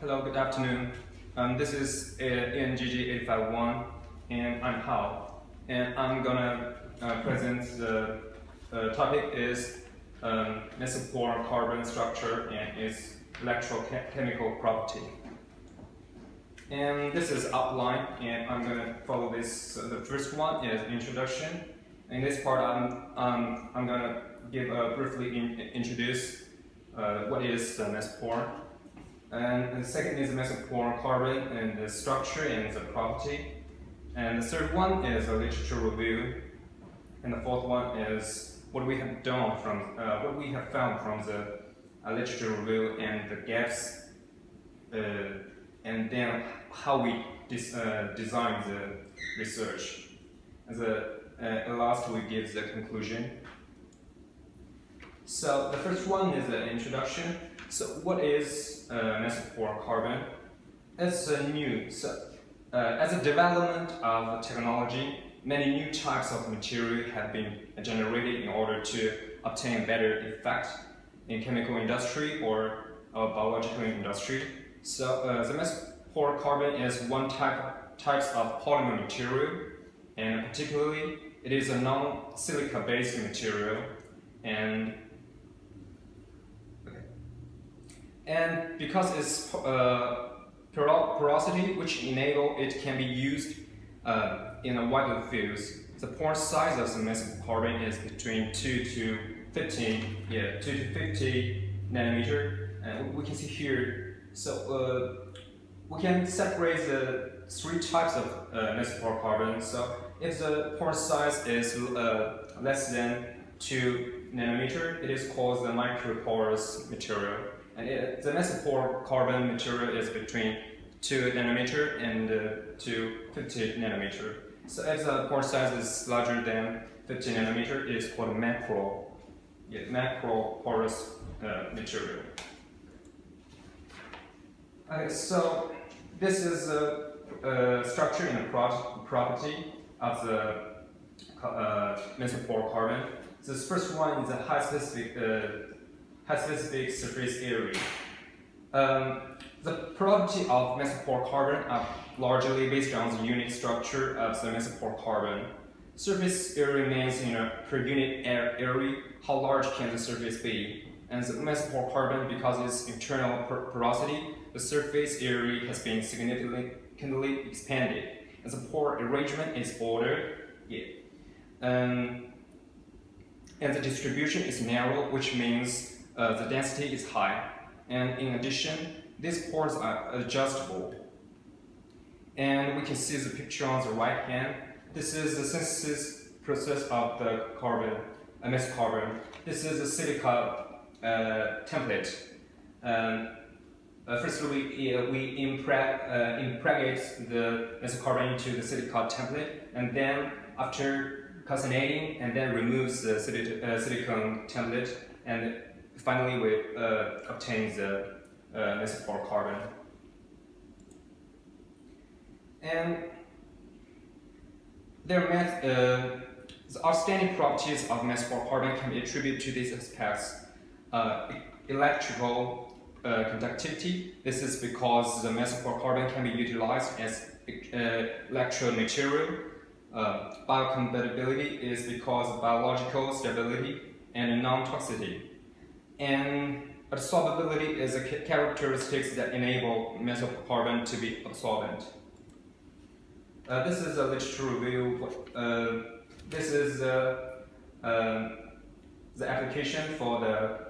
Hello, good afternoon. This is ENGG851 and I'm Hao. And I'm gonna present the topic is mesopore carbon structure and its electrochemical property. And this is outline, and I'm gonna follow this. So the first one is introduction. In this part, I'm gonna briefly introduce what is the mesopore. And the second is the mesopore carbon and the structure and the property. And the third one is a literature review. And the fourth one is what we have done from what we have found from the literature review and the gaps, and then how we design the research. As last, we give the conclusion. So the first one is the introduction. So what is mesopore carbon? It's new. As a development of technology, many new types of material have been generated in order to obtain better effect in chemical industry or biological industry. So the mesopore carbon is one types of polymer material, and particularly it is a non-silica based material, and because its porosity, which enable it can be used in a wider fields, the pore size of the mesopore carbon is between 2 to 50 nanometer. And we can see here. So we can separate the three types of mesopore carbon. So if the pore size is less than 2 nanometer, it is called the microporous material. And the mesopore carbon material is between 2 nanometer and to 50 nanometer. So if the pore size is larger than 50 nanometer, it is called macroporous material. Okay, so this is a structure and a property of the mesopore carbon. This first one is a high specific surface area. The property of mesopore carbon are largely based on the unique structure of the mesopore carbon. Surface area means per unit area, how large can the surface be? And the mesopore carbon, because its internal porosity, the surface area has been significantly expanded, and the pore arrangement is ordered. And the distribution is narrow, which means the density is high, and in addition, these pores are adjustable. And we can see the picture on the right hand. This is the synthesis process of the mesopore carbon. This is a silica template. Firstly, we impregnate the mesopore carbon into the silica template, and then after calcinating, and then removes the silicon template, and finally we obtain the mesopore carbon. And the outstanding properties of mesopore carbon can be attributed to these aspects. Electrical conductivity. This is because the mesopore carbon can be utilized as electrode material. Biocompatibility is because of biological stability and non-toxicity. And absorbability is a characteristics that enable mesopore carbon to be absorbent. This is a literature review. This is the application for the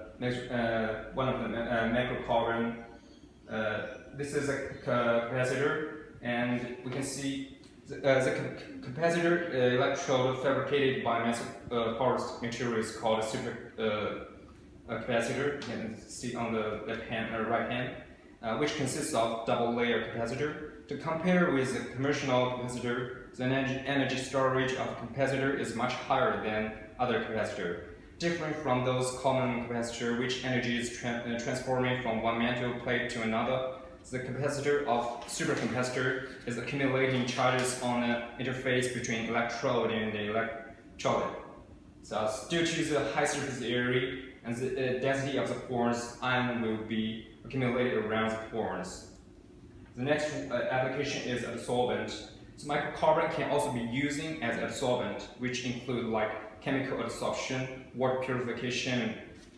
one of the macrocarbon. This is a capacitor, and we can see the capacitor electrode fabricated by mesopore material is called a super capacitor. You can see on the right hand, which consists of double layer capacitor. To compare with the commercial capacitor, the energy storage of capacitor is much higher than other capacitor. Different from those common capacitor, which energy is transforming from one metal plate to another, the capacitor of supercapacitor is accumulating charges on the interface between electrode and the electrolyte. So due to the high surface area and the density of the pores, ion will be accumulated around the pores. The next application is adsorbent. So microcarbon can also be used as adsorbent, which include like chemical adsorption, water purification,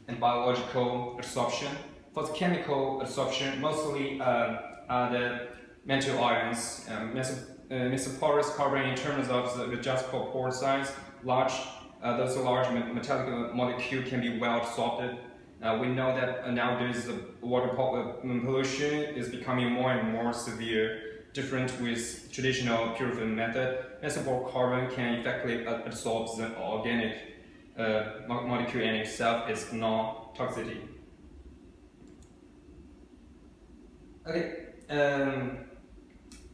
and biological adsorption. For the chemical adsorption, mostly are the metal ions, mesoporous carbon in terms of the adjustable pore size, those large metallic molecules can be well adsorbed. We know that nowadays the water pollution is becoming more and more severe. Different with traditional purification method, mesopore carbon can effectively absorb the organic molecule and itself is non-toxicity. Okay,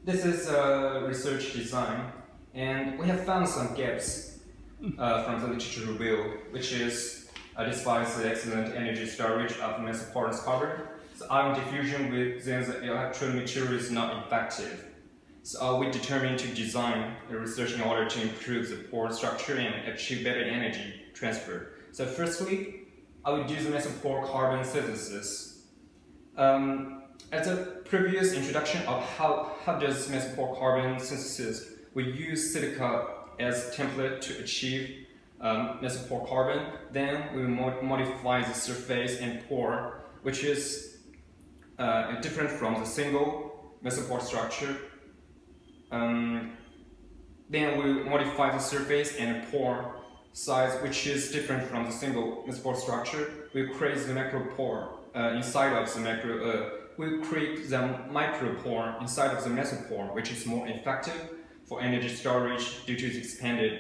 this is a research design, and we have found some gaps from the literature review, which is despite the excellent energy storage of mesoporous carbon, the ion diffusion within the electrode material is not effective. So we determined to design the research in order to improve the pore structure and achieve better energy transfer. So firstly, I will do the mesopore carbon synthesis. As a previous introduction of how does mesopore carbon synthesis, we use silica as template to achieve mesopore carbon. Then we modify the surface and pore, which is different from the single mesopore structure. Then we modify the surface and pore size, which is different from the single mesopore structure. We create the macropore inside of the we create the micropore inside of the mesopore, which is more effective for energy storage due to the expanded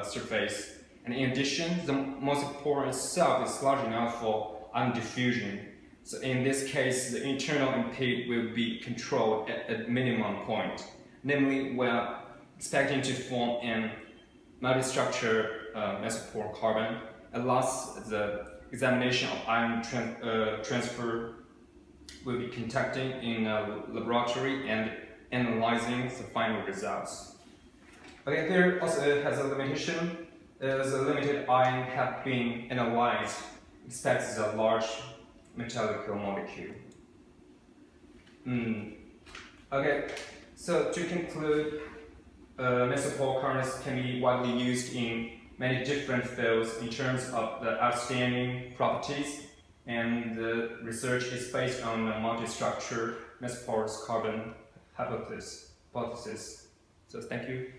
surface. And in addition, the mesopore itself is large enough for ion diffusion. So in this case, the internal impede will be controlled at a minimum point. Namely, we are expecting to form an multi-structure mesopore carbon. At last, the examination of ion transfer will be conducting in a laboratory and analyzing the final results. Okay, there also has a limitation. The limited ion have been analyzed, expects a large metallic molecule. Okay, so to conclude, mesopore currents can be widely used in many different fields in terms of the outstanding properties, and the research is based on the multi-structure mesoporous carbon hypothesis. So thank you.